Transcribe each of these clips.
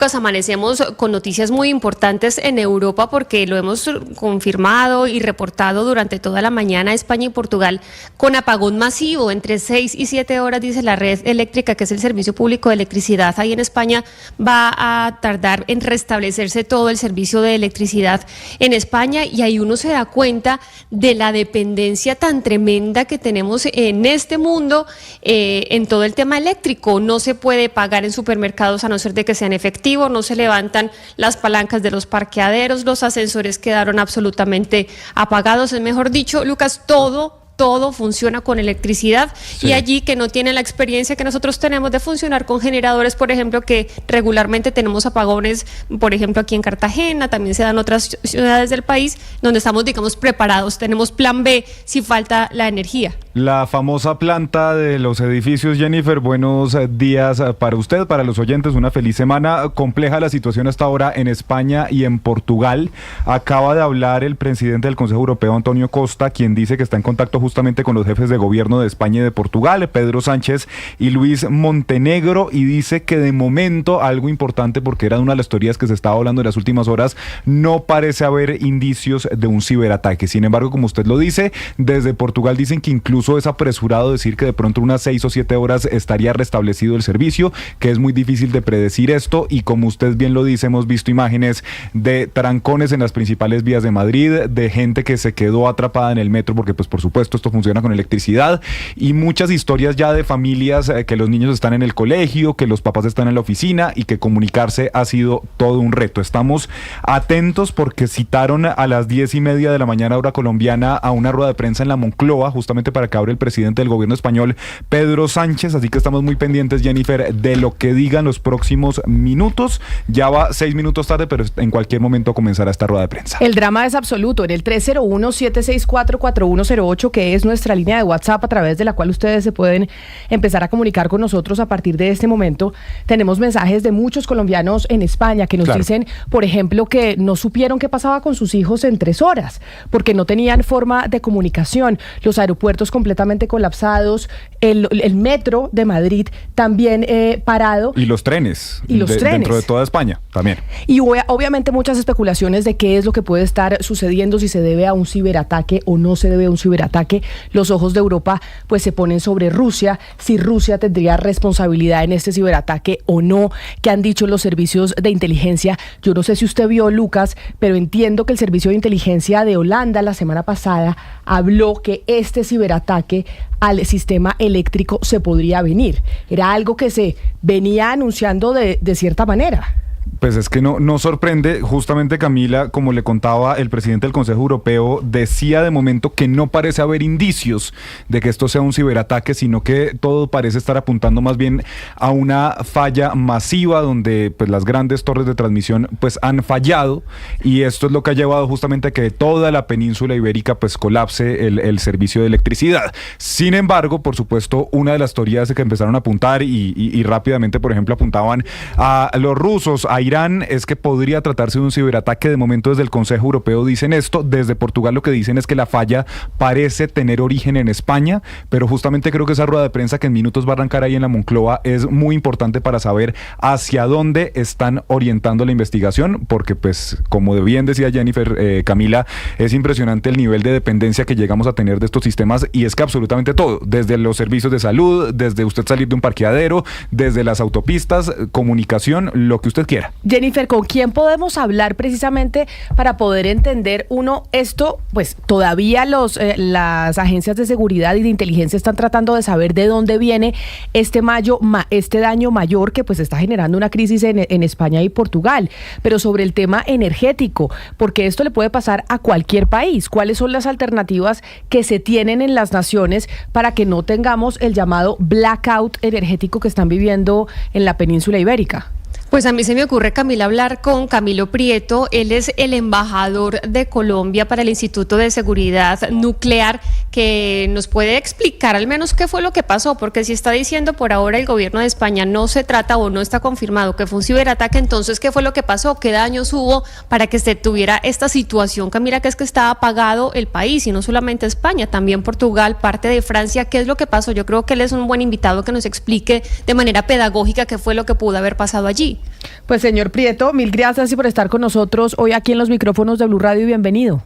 Pues amanecemos con noticias muy importantes en Europa porque lo hemos confirmado y reportado durante toda la mañana. España y Portugal con apagón masivo entre 6 y 7 horas, dice la red eléctrica, que es el servicio público de electricidad. Ahí en España va a tardar en restablecerse todo el servicio de electricidad en España, y ahí uno se da cuenta de la dependencia tan tremenda que tenemos en este mundo en todo el tema eléctrico. No se puede pagar en supermercados a no ser de que sean efectivos. No se levantan las palancas de los parqueaderos, los ascensores quedaron absolutamente apagados. Es mejor dicho, Lucas, todo funciona con electricidad. Sí. Y allí que no tienen la experiencia que nosotros tenemos de funcionar con generadores, por ejemplo, que regularmente tenemos apagones, por ejemplo, aquí en Cartagena, también se dan otras ciudades del país donde estamos, digamos, preparados, tenemos plan B si falta la energía. La famosa planta de los edificios. Jennifer, buenos días para usted, para los oyentes, una feliz semana. Compleja la situación hasta ahora en España y en Portugal. Acaba de hablar el presidente del Consejo Europeo, Antonio Costa, quien dice que está en contacto justamente con los jefes de gobierno de España y de Portugal, Pedro Sánchez y Luis Montenegro, y dice que de momento, algo importante porque era una de las teorías que se estaba hablando en las últimas horas, no parece haber indicios de un ciberataque. Sin embargo, como usted lo dice, desde Portugal dicen que incluso es apresurado decir que de pronto unas 6 o 7 horas estaría restablecido el servicio, que es muy difícil de predecir esto, y como usted bien lo dice, hemos visto imágenes de trancones en las principales vías de Madrid, de gente que se quedó atrapada en el metro porque pues por supuesto esto funciona con electricidad, y muchas historias ya de familias que los niños están en el colegio, que los papás están en la oficina y que comunicarse ha sido todo un reto. Estamos atentos porque citaron a las 10:30 de la mañana hora colombiana a una rueda de prensa en la Moncloa, justamente para que abra el presidente del gobierno español, Pedro Sánchez, así que estamos muy pendientes, Jennifer, de lo que digan los próximos minutos. Ya va 6 minutos tarde, pero en cualquier momento comenzará esta rueda de prensa. El drama es absoluto. En el 301-764-4108, que es nuestra línea de WhatsApp a través de la cual ustedes se pueden empezar a comunicar con nosotros a partir de este momento, tenemos mensajes de muchos colombianos en España que nos dicen, por ejemplo, que no supieron qué pasaba con sus hijos en 3 horas, porque no tenían forma de comunicación, los aeropuertos completamente colapsados, el metro de Madrid también parado. Y los trenes. Dentro de toda España también. Y obviamente muchas especulaciones de qué es lo que puede estar sucediendo, si se debe a un ciberataque o no se debe a un ciberataque. Los ojos de Europa pues se ponen sobre Rusia, si Rusia tendría responsabilidad en este ciberataque o no, que han dicho los servicios de inteligencia. Yo no sé si usted vio, Lucas, pero entiendo que el servicio de inteligencia de Holanda la semana pasada habló que este ciberataque al sistema eléctrico se podría venir. Era algo que se venía anunciando de cierta manera. Pues es que no sorprende, justamente, Camila, como le contaba, el presidente del Consejo Europeo decía de momento que no parece haber indicios de que esto sea un ciberataque, sino que todo parece estar apuntando más bien a una falla masiva donde pues las grandes torres de transmisión pues han fallado, y esto es lo que ha llevado justamente a que toda la península ibérica pues colapse el servicio de electricidad. Sin embargo, por supuesto, una de las teorías que empezaron a apuntar y rápidamente, por ejemplo, apuntaban a los rusos, a Irán, es que podría tratarse de un ciberataque. De momento desde el Consejo Europeo dicen esto. Desde Portugal lo que dicen es que la falla parece tener origen en España, pero justamente creo que esa rueda de prensa que en minutos va a arrancar ahí en la Moncloa es muy importante para saber hacia dónde están orientando la investigación, porque pues como bien decía Jennifer, Camila, es impresionante el nivel de dependencia que llegamos a tener de estos sistemas, y es que absolutamente todo, desde los servicios de salud, desde usted salir de un parqueadero, desde las autopistas, comunicación, lo que usted quiera. Jennifer, ¿con quién podemos hablar precisamente para poder entender esto? Pues todavía las agencias de seguridad y de inteligencia están tratando de saber de dónde viene este daño mayor que pues está generando una crisis en España y Portugal, pero sobre el tema energético, porque esto le puede pasar a cualquier país. ¿Cuáles son las alternativas que se tienen en las naciones para que no tengamos el llamado blackout energético que están viviendo en la península ibérica? Pues a mí se me ocurre, Camila, hablar con Camilo Prieto. Él es el embajador de Colombia para el Instituto de Seguridad Nuclear, que nos puede explicar al menos qué fue lo que pasó, porque si está diciendo por ahora el gobierno de España no se trata o no está confirmado que fue un ciberataque, entonces ¿qué fue lo que pasó? ¿Qué daños hubo para que se tuviera esta situación, Camila, que es que estaba apagado el país, y no solamente España, también Portugal, parte de Francia? ¿Qué es lo que pasó? Yo creo que él es un buen invitado que nos explique de manera pedagógica qué fue lo que pudo haber pasado allí. Pues señor Prieto, mil gracias por estar con nosotros hoy aquí en los micrófonos de Blue Radio y bienvenido.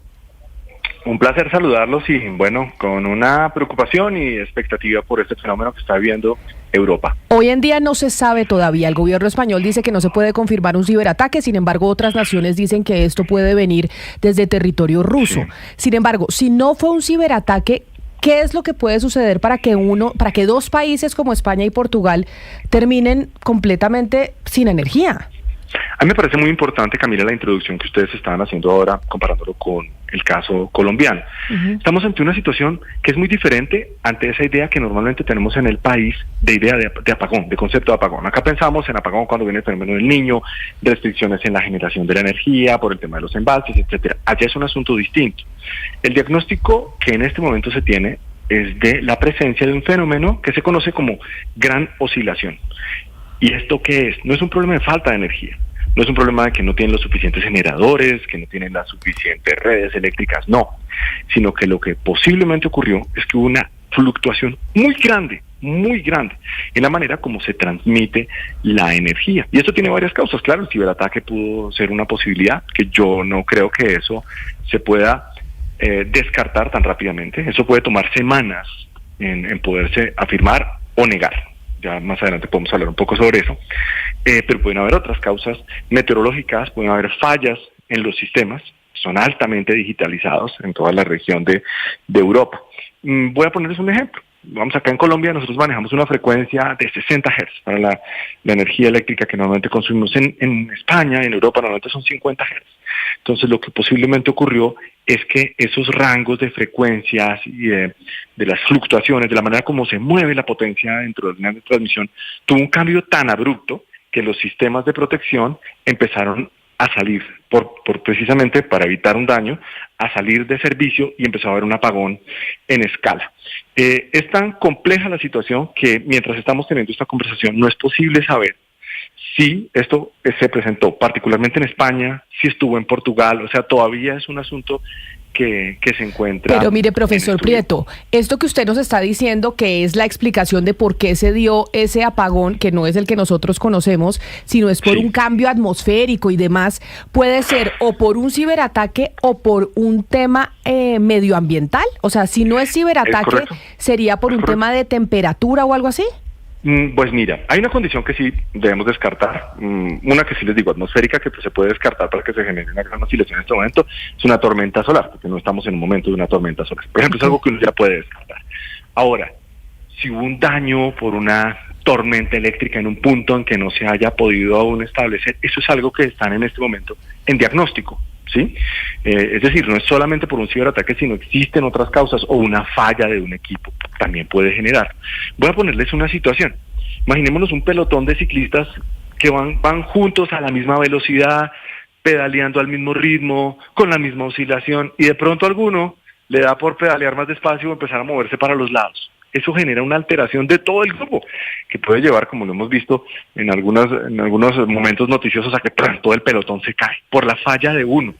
Un placer saludarlos y bueno, con una preocupación y expectativa por este fenómeno que está viviendo Europa. Hoy en día no se sabe todavía. El gobierno español dice que no se puede confirmar un ciberataque, sin embargo otras naciones dicen que esto puede venir desde territorio ruso. Sí. Sin embargo, si no fue un ciberataque, ¿qué es lo que puede suceder para que dos países como España y Portugal terminen completamente sin energía? A mí me parece muy importante, Camila, la introducción que ustedes estaban haciendo ahora, comparándolo con el caso colombiano. Estamos ante una situación que es muy diferente ante esa idea que normalmente tenemos en el país de idea de apagón, de concepto de apagón. Acá pensamos en apagón cuando viene el fenómeno del Niño, de restricciones en la generación de la energía, por el tema de los embalses, etcétera. Allá es un asunto distinto. El diagnóstico que en este momento se tiene es de la presencia de un fenómeno que se conoce como gran oscilación. ¿Y esto qué es? No es un problema de falta de energía. No es un problema de que no tienen los suficientes generadores, que no tienen las suficientes redes eléctricas, no. Sino que lo que posiblemente ocurrió es que hubo una fluctuación muy grande en la manera como se transmite la energía. Y esto tiene varias causas. Claro, el ciberataque pudo ser una posibilidad, que yo no creo que eso se pueda descartar tan rápidamente. Eso puede tomar semanas en poderse afirmar o negar. Ya más adelante podemos hablar un poco sobre eso, pero pueden haber otras causas meteorológicas, pueden haber fallas en los sistemas, son altamente digitalizados en toda la región de Europa. Voy a ponerles un ejemplo. Vamos, acá en Colombia nosotros manejamos una frecuencia de 60 Hz para la energía eléctrica que normalmente consumimos. En España, en Europa normalmente son 50 Hz. Entonces lo que posiblemente ocurrió es que esos rangos de frecuencias y de las fluctuaciones, de la manera como se mueve la potencia dentro de la línea de transmisión, tuvo un cambio tan abrupto que los sistemas de protección empezaron a salir, precisamente para evitar un daño, a salir de servicio y empezó a haber un apagón en escala. Es tan compleja la situación que mientras estamos teniendo esta conversación no es posible saber si esto se presentó particularmente en España, si estuvo en Portugal, o sea, todavía es un asunto que se encuentra... Pero mire, profesor Prieto, esto que usted nos está diciendo, que es la explicación de por qué se dio ese apagón, que no es el que nosotros conocemos, sino es por un cambio atmosférico y demás, puede ser o por un ciberataque o por un tema medioambiental. O sea, si no es ciberataque, ¿sería por un tema de temperatura o algo así? Pues mira, hay una condición que sí debemos descartar, una que sí les digo atmosférica, que pues se puede descartar para que se genere una gran oscilación en este momento, es una tormenta solar, porque no estamos en un momento de una tormenta solar. Por ejemplo, es algo que uno ya puede descartar. Ahora, si hubo un daño por una tormenta eléctrica en un punto en que no se haya podido aún establecer, eso es algo que están en este momento en diagnóstico, ¿sí? Es decir, no es solamente por un ciberataque, sino existen otras causas o una falla de un equipo también puede generar. Voy a ponerles una situación. Imaginémonos un pelotón de ciclistas que van juntos a la misma velocidad, pedaleando al mismo ritmo, con la misma oscilación, y de pronto alguno le da por pedalear más despacio o empezar a moverse para los lados. Eso genera una alteración de todo el grupo, que puede llevar, como lo hemos visto en algunos momentos noticiosos, a que todo el pelotón se cae por la falla de uno.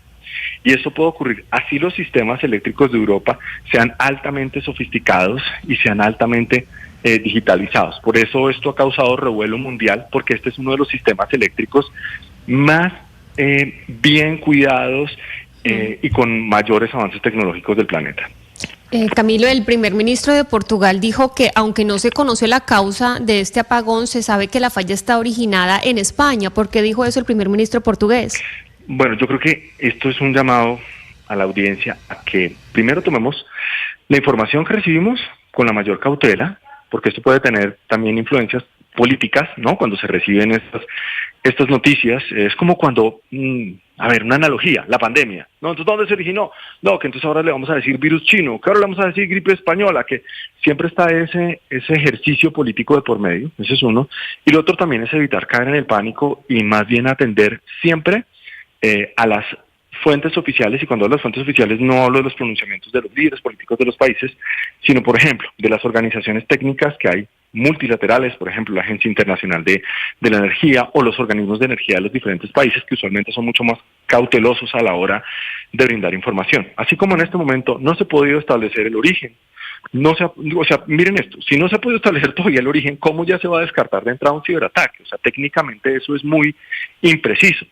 Y eso puede ocurrir. Así los sistemas eléctricos de Europa sean altamente sofisticados y sean altamente digitalizados. Por eso esto ha causado revuelo mundial, porque este es uno de los sistemas eléctricos más bien cuidados y con mayores avances tecnológicos del planeta. Camilo, el primer ministro de Portugal dijo que aunque no se conoce la causa de este apagón, se sabe que la falla está originada en España. ¿Por qué dijo eso el primer ministro portugués? Bueno, yo creo que esto es un llamado a la audiencia a que primero tomemos la información que recibimos con la mayor cautela, porque esto puede tener también influencias políticas, ¿no? Cuando se reciben estas noticias, es como cuando, una analogía, la pandemia, ¿no? Entonces, ¿dónde se originó? No, que entonces ahora le vamos a decir virus chino, que ahora le vamos a decir gripe española, que siempre está ese ejercicio político de por medio, ese es uno. Y lo otro también es evitar caer en el pánico y más bien atender siempre a las fuentes oficiales, y cuando hablo de las fuentes oficiales no hablo de los pronunciamientos de los líderes políticos de los países, sino, por ejemplo, de las organizaciones técnicas que hay multilaterales, por ejemplo, la Agencia Internacional de la Energía o los organismos de energía de los diferentes países, que usualmente son mucho más cautelosos a la hora de brindar información. Así como en este momento no se ha podido establecer el origen o sea, miren esto, si no se ha podido establecer todavía el origen, ¿cómo ya se va a descartar de entrada un ciberataque? O sea, técnicamente eso es muy impreciso.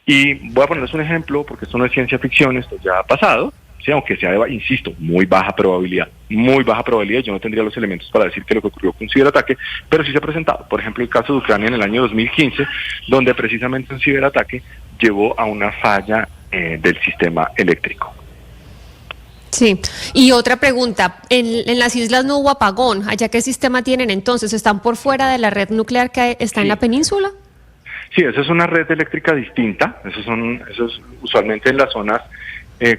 Y voy a ponerles un ejemplo, porque esto no es ciencia ficción, esto ya ha pasado, ¿sí? Aunque sea, insisto, muy baja probabilidad, yo no tendría los elementos para decir que lo que ocurrió fue un ciberataque, pero sí se ha presentado. Por ejemplo, el caso de Ucrania en el año 2015, donde precisamente un ciberataque llevó a una falla del sistema eléctrico. Sí, y otra pregunta, en las islas no hubo apagón, ¿allá qué sistema tienen entonces? ¿Están por fuera de la red nuclear que está en la península? Sí, esa es una red eléctrica distinta, eso es usualmente en las zonas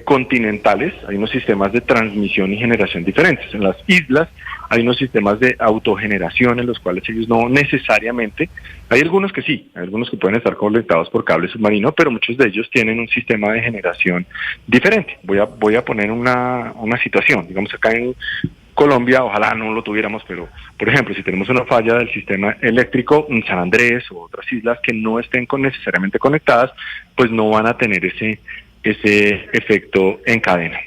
continentales, hay unos sistemas de transmisión y generación diferentes. En las islas hay unos sistemas de autogeneración en los cuales ellos no necesariamente, hay algunos que sí, hay algunos que pueden estar conectados por cable submarino, pero muchos de ellos tienen un sistema de generación diferente. Voy a poner una situación, digamos acá en Colombia, ojalá no lo tuviéramos, pero por ejemplo, si tenemos una falla del sistema eléctrico en San Andrés o otras islas que no estén necesariamente conectadas, pues no van a tener ese efecto en cadena.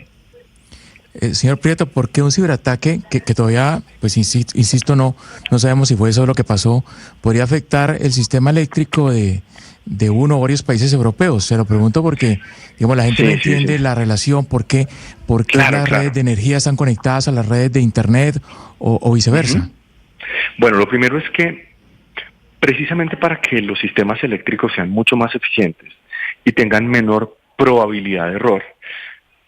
Señor Prieto, ¿por qué un ciberataque que todavía, pues insisto, no sabemos si fue eso lo que pasó, podría afectar el sistema eléctrico de uno o varios países europeos? Se lo pregunto porque, digamos, la gente no entiende la relación, por qué las redes de energía están conectadas a las redes de Internet o viceversa. Bueno, lo primero es que precisamente para que los sistemas eléctricos sean mucho más eficientes y tengan menor probabilidad de error,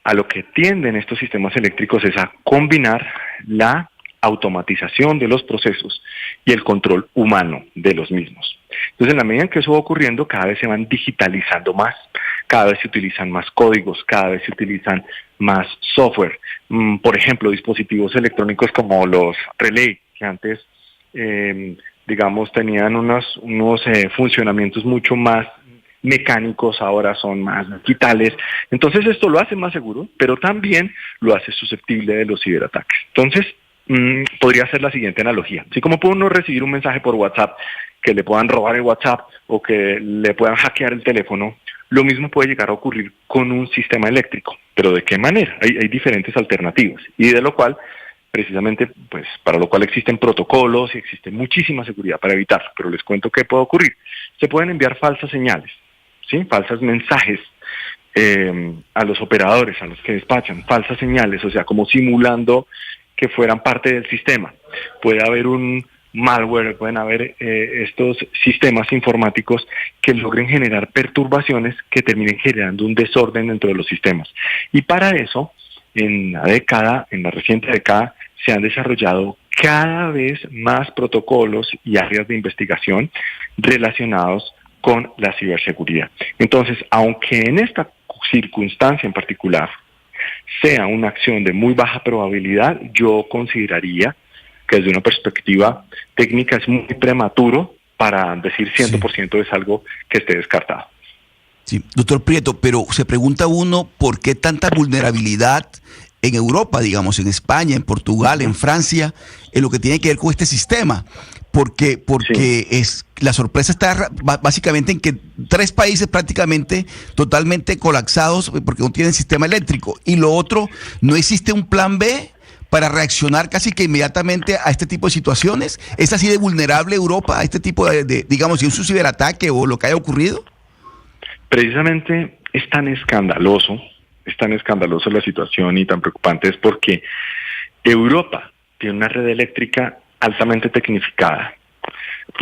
a lo que tienden estos sistemas eléctricos es a combinar la automatización de los procesos y el control humano de los mismos. Entonces, en la medida en que eso va ocurriendo, cada vez se van digitalizando más, cada vez se utilizan más códigos, cada vez se utilizan más software. Por ejemplo, dispositivos electrónicos como los relay, que antes, digamos, tenían unos funcionamientos mucho más mecánicos, ahora son más digitales. Entonces esto lo hace más seguro, pero también lo hace susceptible de los ciberataques. Entonces, podría ser la siguiente analogía. Así como puede uno recibir un mensaje por WhatsApp, que le puedan robar el WhatsApp o que le puedan hackear el teléfono, lo mismo puede llegar a ocurrir con un sistema eléctrico. ¿Pero de qué manera? Hay diferentes alternativas, y de lo cual, precisamente, pues para lo cual existen protocolos y existe muchísima seguridad para evitarlo. Pero les cuento qué puede ocurrir. Se pueden enviar falsas señales, ¿sí? Falsos mensajes a los operadores, a los que despachan, falsas señales, o sea, como simulando que fueran parte del sistema. Puede haber un malware, pueden haber estos sistemas informáticos que logren generar perturbaciones que terminen generando un desorden dentro de los sistemas. Y para eso, en la reciente década, se han desarrollado cada vez más protocolos y áreas de investigación relacionados con la ciberseguridad. Entonces, aunque en esta circunstancia en particular sea una acción de muy baja probabilidad, yo consideraría que desde una perspectiva técnica es muy prematuro para decir 100% es algo que esté descartado. Sí, doctor Prieto, pero se pregunta uno por qué tanta vulnerabilidad en Europa, digamos, en España, en Portugal, en Francia, en lo que tiene que ver con este sistema. Porque la sorpresa está básicamente en que 3 países prácticamente totalmente colapsados porque no tienen sistema eléctrico. Y lo otro, no existe un plan B para reaccionar casi que inmediatamente a este tipo de situaciones. ¿Es así de vulnerable Europa a este tipo de digamos, si es un ciberataque o lo que haya ocurrido? Precisamente es tan escandaloso la situación y tan preocupante es porque Europa tiene una red eléctrica altamente tecnificada,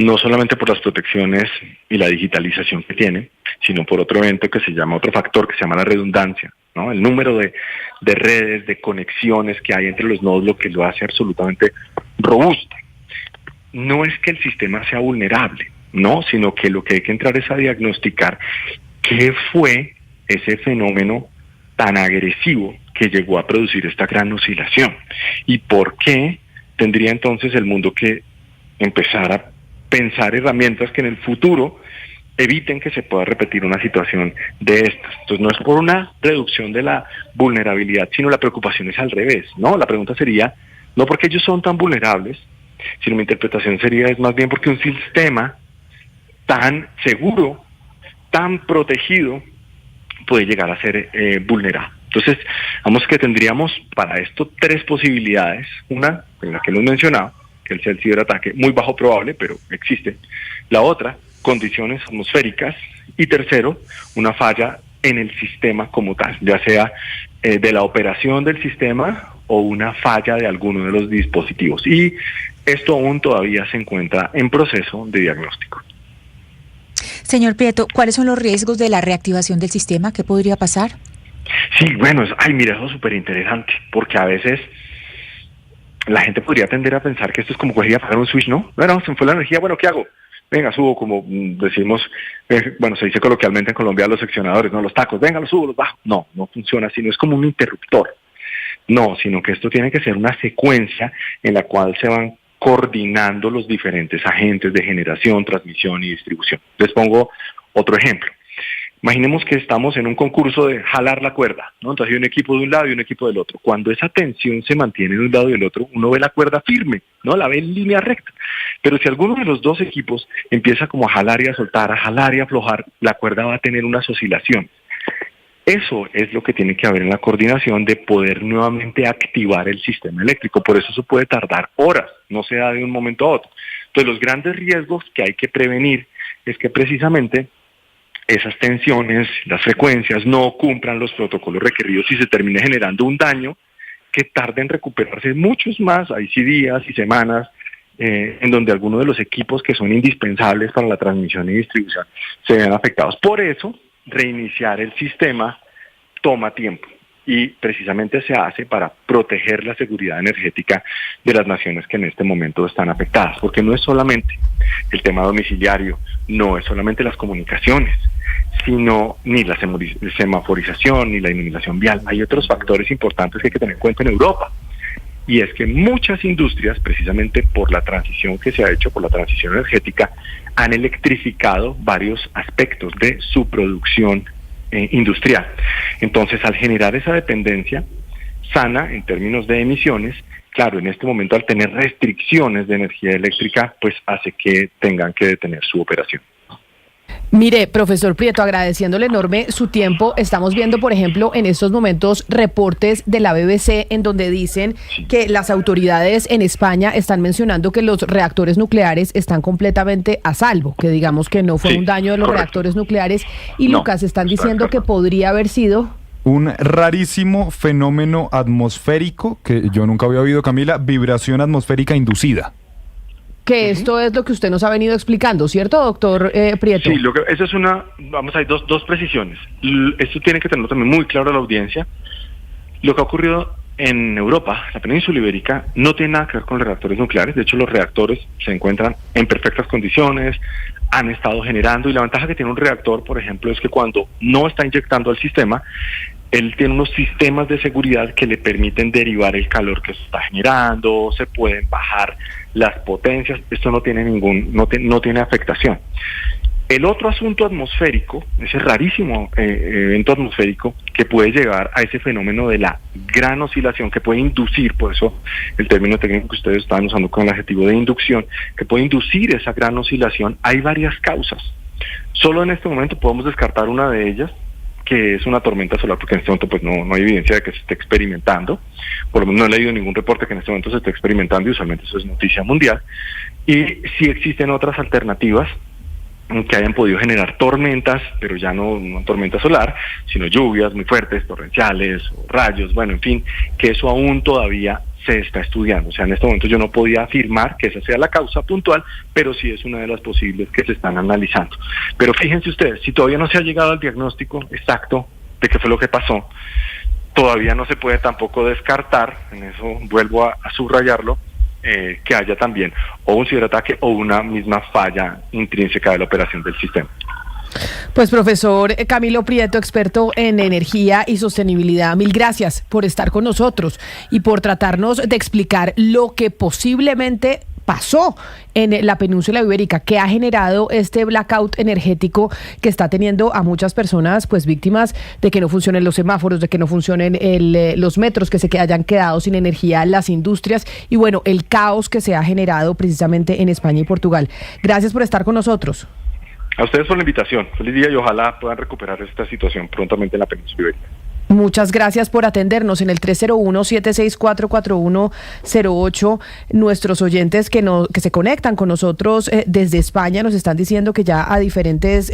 no solamente por las protecciones y la digitalización que tiene, sino por otro factor que se llama la redundancia, ¿no? El número de redes, de conexiones que hay entre los nodos, lo que lo hace absolutamente robusta. No es que el sistema sea vulnerable, no, sino que lo que hay que entrar es a diagnosticar qué fue ese fenómeno tan agresivo que llegó a producir esta gran oscilación y por qué tendría entonces el mundo que empezar a pensar herramientas que en el futuro eviten que se pueda repetir una situación de estas. Entonces no es por una reducción de la vulnerabilidad, sino la preocupación es al revés, ¿no? La pregunta sería, no porque ellos son tan vulnerables, sino mi interpretación sería es más bien porque un sistema tan seguro, tan protegido, puede llegar a ser vulnerado. Entonces, vamos que tendríamos para esto 3 posibilidades. Una, en la que hemos mencionado, que es el ciberataque, muy bajo probable, pero existe. La otra, condiciones atmosféricas. Y tercero, una falla en el sistema como tal, ya sea de la operación del sistema o una falla de alguno de los dispositivos. Y esto aún todavía se encuentra en proceso de diagnóstico. Señor Prieto, ¿cuáles son los riesgos de la reactivación del sistema? ¿Qué podría pasar? Sí, bueno, mira, eso es súper interesante, porque a veces la gente podría tender a pensar que esto es como coger y apagar un switch, ¿no? Bueno, se me fue la energía, bueno, ¿qué hago? Venga, subo, como decimos, bueno, se dice coloquialmente en Colombia los seccionadores, ¿no? Los tacos, venga, los subo, los bajo. No, no funciona así, no es como un interruptor. No, sino que esto tiene que ser una secuencia en la cual se van coordinando los diferentes agentes de generación, transmisión y distribución. Les pongo otro ejemplo. Imaginemos que estamos en un concurso de jalar la cuerda, ¿no? Entonces hay un equipo de un lado y un equipo del otro. Cuando esa tensión se mantiene de un lado y del otro, uno ve la cuerda firme, ¿no? La ve en línea recta. Pero si alguno de los dos equipos empieza como a jalar y a soltar, a jalar y a aflojar, la cuerda va a tener unas oscilaciones. Eso es lo que tiene que haber en la coordinación de poder nuevamente activar el sistema eléctrico. Por eso puede tardar horas, no se da de un momento a otro. Entonces los grandes riesgos que hay que prevenir es que precisamente esas tensiones, las frecuencias no cumplan los protocolos requeridos y se termine generando un daño que tarde en recuperarse muchos más, hay sí días y semanas, en donde algunos de los equipos que son indispensables para la transmisión y distribución se vean afectados. Por eso, reiniciar el sistema toma tiempo y precisamente se hace para proteger la seguridad energética de las naciones que en este momento están afectadas, porque no es solamente el tema domiciliario, no es solamente las comunicaciones, sino ni la semaforización, ni la iluminación vial. Hay otros factores importantes que hay que tener en cuenta en Europa, y es que muchas industrias, precisamente por la transición que se ha hecho, por la transición energética, han electrificado varios aspectos de su producción industrial. Entonces, al generar esa dependencia sana en términos de emisiones, claro, en este momento al tener restricciones de energía eléctrica, pues hace que tengan que detener su operación. Mire, profesor Prieto, agradeciéndole enorme su tiempo, estamos viendo, por ejemplo, en estos momentos reportes de la BBC en donde dicen que las autoridades en España están mencionando que los reactores nucleares están completamente a salvo, que digamos que no fue un daño de los reactores nucleares y no, Lucas, están diciendo que podría haber sido un rarísimo fenómeno atmosférico que yo nunca había oído, Camila, vibración atmosférica inducida. Que esto es lo que usted nos ha venido explicando, ¿cierto, doctor Prieto? Sí, eso es hay dos precisiones. Esto tiene que tenerlo también muy claro a la audiencia. Lo que ha ocurrido en Europa, la península ibérica, no tiene nada que ver con los reactores nucleares. De hecho, los reactores se encuentran en perfectas condiciones, han estado generando, y la ventaja que tiene un reactor, por ejemplo, es que cuando no está inyectando al sistema, él tiene unos sistemas de seguridad que le permiten derivar el calor que se está generando, se pueden bajar las potencias, esto no tiene no tiene afectación. El otro asunto atmosférico, ese rarísimo evento atmosférico que puede llegar a ese fenómeno de la gran oscilación que puede inducir, por eso el término técnico que ustedes estaban usando con el adjetivo de inducción, que puede inducir esa gran oscilación, hay varias causas. Solo en este momento podemos descartar una de ellas, que es una tormenta solar, porque en este momento pues no hay evidencia de que se esté experimentando, por lo menos no he leído ningún reporte que en este momento se esté experimentando, y usualmente eso es noticia mundial, y sí existen otras alternativas que hayan podido generar tormentas, pero ya no una tormenta solar, sino lluvias muy fuertes, torrenciales, rayos, bueno, en fin, que eso aún todavía se está estudiando. O sea, en este momento yo no podía afirmar que esa sea la causa puntual, pero sí es una de las posibles que se están analizando. Pero fíjense ustedes, si todavía no se ha llegado al diagnóstico exacto de qué fue lo que pasó, todavía no se puede tampoco descartar, en eso vuelvo a subrayarlo, que haya también o un ciberataque o una misma falla intrínseca de la operación del sistema. Pues profesor Camilo Prieto, experto en energía y sostenibilidad, mil gracias por estar con nosotros y por tratarnos de explicar lo que posiblemente pasó en la península ibérica, que ha generado este blackout energético que está teniendo a muchas personas pues víctimas de que no funcionen los semáforos, de que no funcionen los metros, que se hayan quedado sin energía las industrias y bueno, el caos que se ha generado precisamente en España y Portugal. Gracias por estar con nosotros. A ustedes por la invitación. Feliz día y ojalá puedan recuperar esta situación prontamente en la península ibérica. Muchas gracias por atendernos en el 301-764-4108. Nuestros oyentes que se conectan con nosotros desde España nos están diciendo que ya a diferentes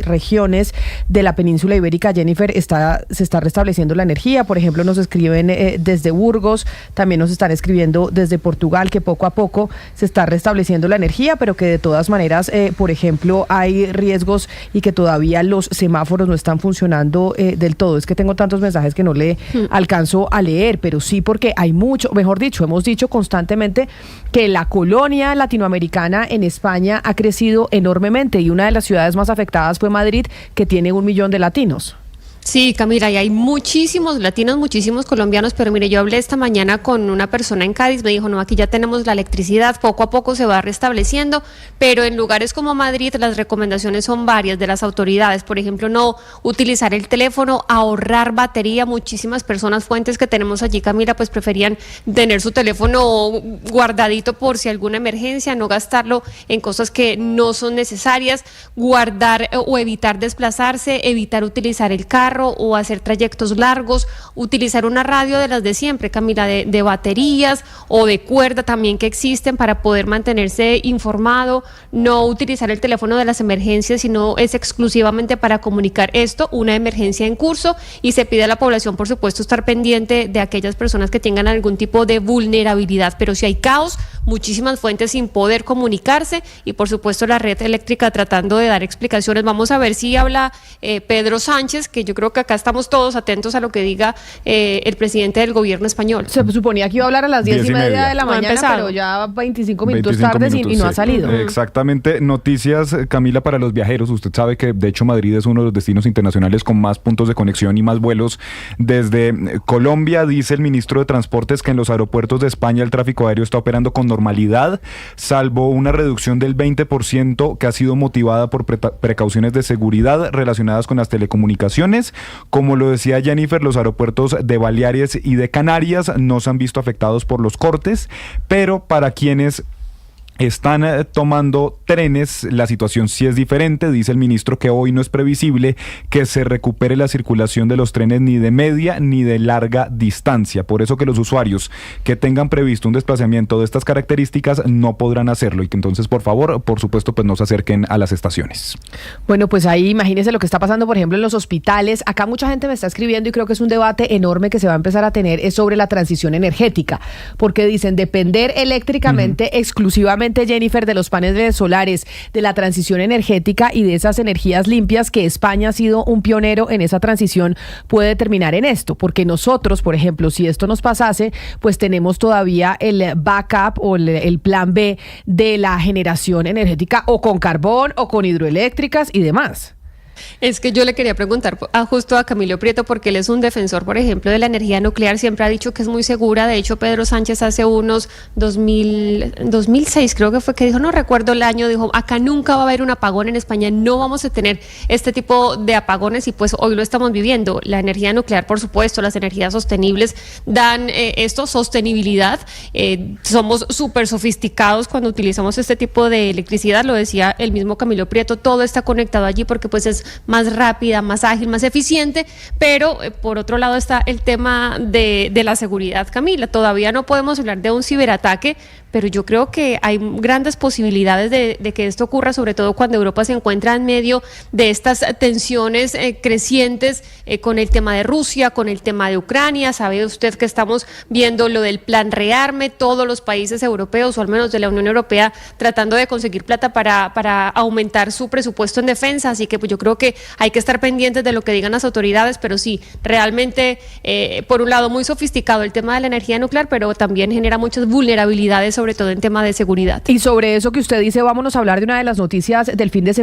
regiones de la península ibérica, Jennifer, se está restableciendo la energía. Por ejemplo, nos escriben desde Burgos, también nos están escribiendo desde Portugal que poco a poco se está restableciendo la energía, pero que de todas maneras, por ejemplo, hay riesgos y que todavía los semáforos no están funcionando del todo. Es que tengo tantos mensajes que no le alcanzo a leer, pero sí porque hay mucho, mejor dicho, hemos dicho constantemente que la colonia latinoamericana en España ha crecido enormemente y una de las ciudades más afectadas fue Madrid, que tiene 1 millón de latinos. Sí, Camila, y hay muchísimos latinos, muchísimos colombianos, pero mire, yo hablé esta mañana con una persona en Cádiz, me dijo, no, aquí ya tenemos la electricidad, poco a poco se va restableciendo, pero en lugares como Madrid las recomendaciones son varias de las autoridades, por ejemplo, no utilizar el teléfono, ahorrar batería, muchísimas personas, fuentes que tenemos allí, Camila, pues preferían tener su teléfono guardadito por si alguna emergencia, no gastarlo en cosas que no son necesarias, guardar o evitar desplazarse, evitar utilizar el carro, o hacer trayectos largos, utilizar una radio de las de siempre, Camila, de baterías o de cuerda también que existen para poder mantenerse informado, no utilizar el teléfono de las emergencias, sino es exclusivamente para comunicar una emergencia en curso, y se pide a la población, por supuesto, estar pendiente de aquellas personas que tengan algún tipo de vulnerabilidad, pero si hay caos, muchísimas fuentes sin poder comunicarse y por supuesto la red eléctrica tratando de dar explicaciones. Vamos a ver si habla Pedro Sánchez, que yo creo que acá estamos todos atentos a lo que diga el presidente del gobierno español. Se suponía que iba a hablar a las 10:30 de la mañana, pero ya 25 minutos tarde y no ha salido. Exactamente. Noticias, Camila, para los viajeros. Usted sabe que de hecho Madrid es uno de los destinos internacionales con más puntos de conexión y más vuelos desde Colombia. Dice el ministro de Transportes que en los aeropuertos de España el tráfico aéreo está operando con normalidad, salvo una reducción del 20% que ha sido motivada por precauciones de seguridad relacionadas con las telecomunicaciones. Como lo decía Jennifer, los aeropuertos de Baleares y de Canarias no se han visto afectados por los cortes, pero para quienes están tomando trenes, la situación sí es diferente. Dice el ministro que hoy no es previsible que se recupere la circulación de los trenes ni de media ni de larga distancia. Por eso que los usuarios que tengan previsto un desplazamiento de estas características no podrán hacerlo, y que entonces, por favor, por supuesto, pues no se acerquen a las estaciones. Bueno, pues ahí imagínense lo que está pasando, por ejemplo, en los hospitales. Acá mucha gente me está escribiendo y creo que es un debate enorme que se va a empezar a tener, es sobre la transición energética, porque dicen depender eléctricamente exclusivamente, Jennifer, de los paneles solares, de la transición energética y de esas energías limpias, que España ha sido un pionero en esa transición, puede terminar en esto, porque nosotros, por ejemplo, si esto nos pasase, pues tenemos todavía el backup o el plan B de la generación energética, o con carbón o con hidroeléctricas y demás. Es que yo le quería preguntar justo a Camilo Prieto, porque él es un defensor, por ejemplo, de la energía nuclear, siempre ha dicho que es muy segura. De hecho, Pedro Sánchez hace unos 2006 creo que fue, que dijo, no recuerdo el año, dijo, acá nunca va a haber un apagón en España, no vamos a tener este tipo de apagones, y pues hoy lo estamos viviendo. La energía nuclear, por supuesto, las energías sostenibles dan sostenibilidad. Somos súper sofisticados cuando utilizamos este tipo de electricidad, lo decía el mismo Camilo Prieto, todo está conectado allí porque pues es más rápida, más ágil, más eficiente, pero por otro lado está el tema de la seguridad, Camila. Todavía no podemos hablar de un ciberataque, pero yo creo que hay grandes posibilidades de que esto ocurra, sobre todo cuando Europa se encuentra en medio de estas tensiones crecientes con el tema de Rusia, con el tema de Ucrania. Sabe usted que estamos viendo lo del plan rearme, todos los países europeos, o al menos de la Unión Europea, tratando de conseguir plata para aumentar su presupuesto en defensa, así que pues yo creo que hay que estar pendientes de lo que digan las autoridades, pero sí, realmente, por un lado, muy sofisticado el tema de la energía nuclear, pero también genera muchas vulnerabilidades, sobre todo en tema de seguridad. Y sobre eso que usted dice, vámonos a hablar de una de las noticias del fin de semana.